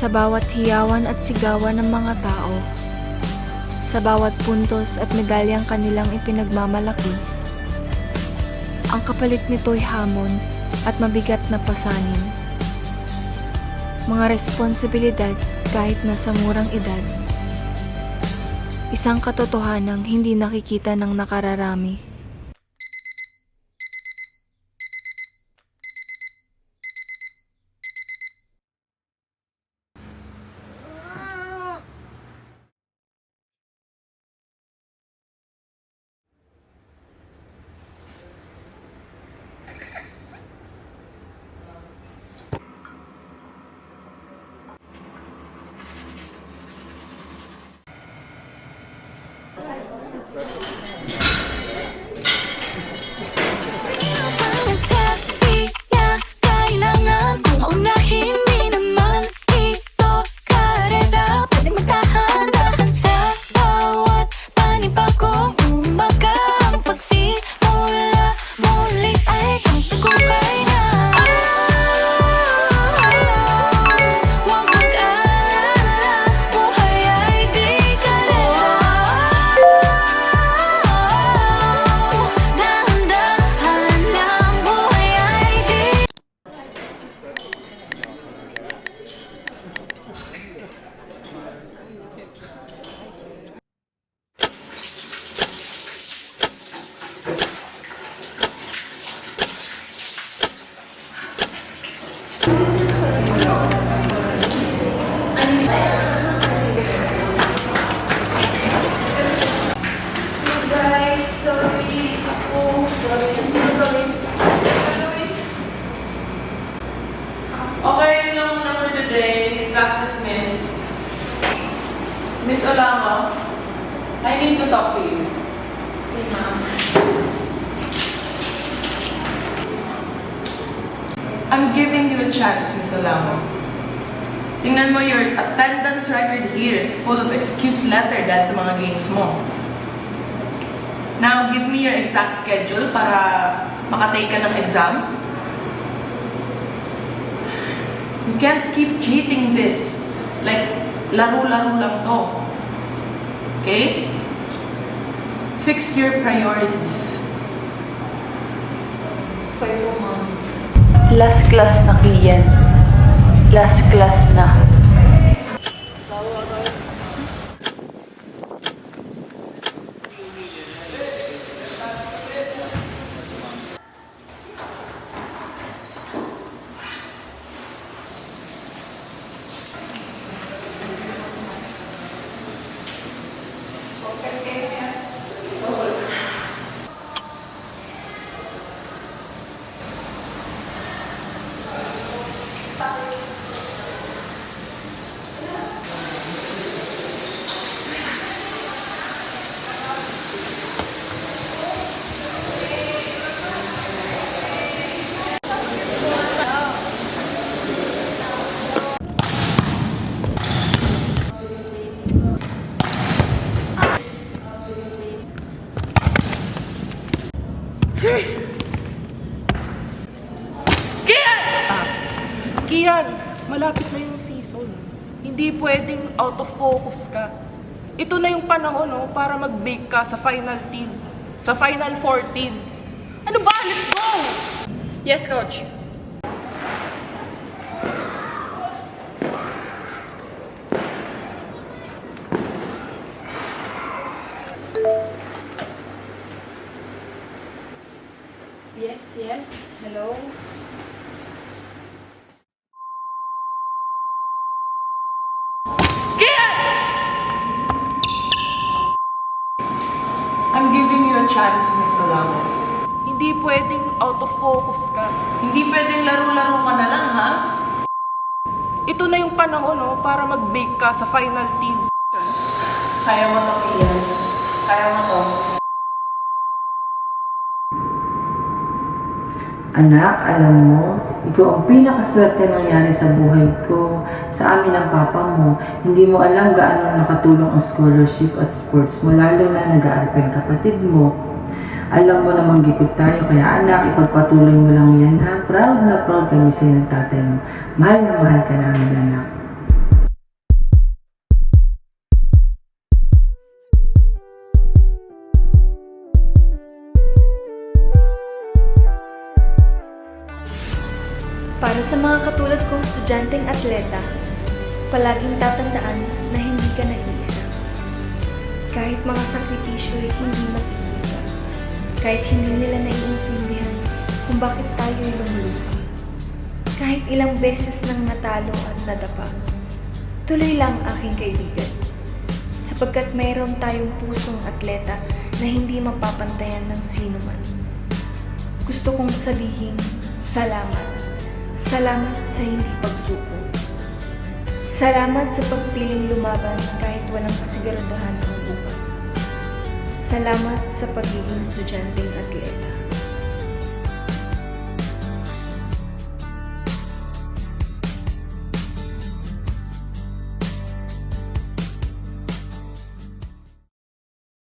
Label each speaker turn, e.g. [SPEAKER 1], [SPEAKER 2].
[SPEAKER 1] Sa bawat hiyawan at sigawan ng mga tao, sa bawat puntos at medalyang kanilang ipinagmamalaki, ang kapalit nito'y hamon at mabigat na pasanin. Mga responsibilidad kahit nasa murang edad. Isang katotohanang hindi nakikita ng nakararami.
[SPEAKER 2] Okay, yun lang muna for today. Class dismissed. Miss Olamo, I need to talk to you.
[SPEAKER 3] Okay, ma'am.
[SPEAKER 2] I'm giving you a chance, Miss Olamo. Tingnan mo, your attendance record here is full of excuse letter dahil sa mga games mo. Now, give me your exact schedule para makatake ka ng exam. You can't keep treating this like laro-laro lang to. Okay? Fix your priorities.
[SPEAKER 3] Okay po, ma'am.
[SPEAKER 4] Last class na, Kian. Last class na.
[SPEAKER 2] Kian, malapit na yung season. Hindi pwedeng out of focus ka. Ito na yung panahon, no, para mag-bake ka sa final team. Sa final 14. Ano ba? Let's go!
[SPEAKER 3] Yes, coach. Yes. Hello?
[SPEAKER 2] I'm giving you a chance, Miss Olamo. Hindi pwedeng out of focus ka. Hindi pwedeng laro-laro ka na lang, ha? Ito na yung panahon, no, para mag-bake ka sa final team.
[SPEAKER 3] Kaya mo to, Kian. Kaya mo to.
[SPEAKER 5] Anak, alam mo, ikaw ang pinakaswerte nangyari sa buhay ko, sa amin ng papa mo. Hindi mo alam gaano nakatulong ang scholarship at sports mo, lalo na nag-aaral pa yung kapatid mo. Alam mo namang gipit tayo, kaya anak, ipagpatuloy mo lang yan ha. Proud na proud kami sa'yo ng tatay mo. Mahal na mahal ka namin, anak.
[SPEAKER 1] Para sa mga katulad kong estudyanteng atleta, palaging tatandaan na hindi ka nag-iisa. Kahit mga sakripisyo ay hindi makikita, kahit hindi nila naiintindihan kung bakit tayo ay lumuluha, kahit ilang beses nang natalo at nadapa, tuloy lang aking kaibigan. Sapagkat mayroon tayong pusong atleta na hindi mapapantayan ng sino man. Gusto kong sabihin, salamat. Salamat sa hindi pagsuko. Salamat sa pagpiling lumaban kahit walang kasiguraduhan ang bukas. Salamat sa pagiging estudyanteng atleta.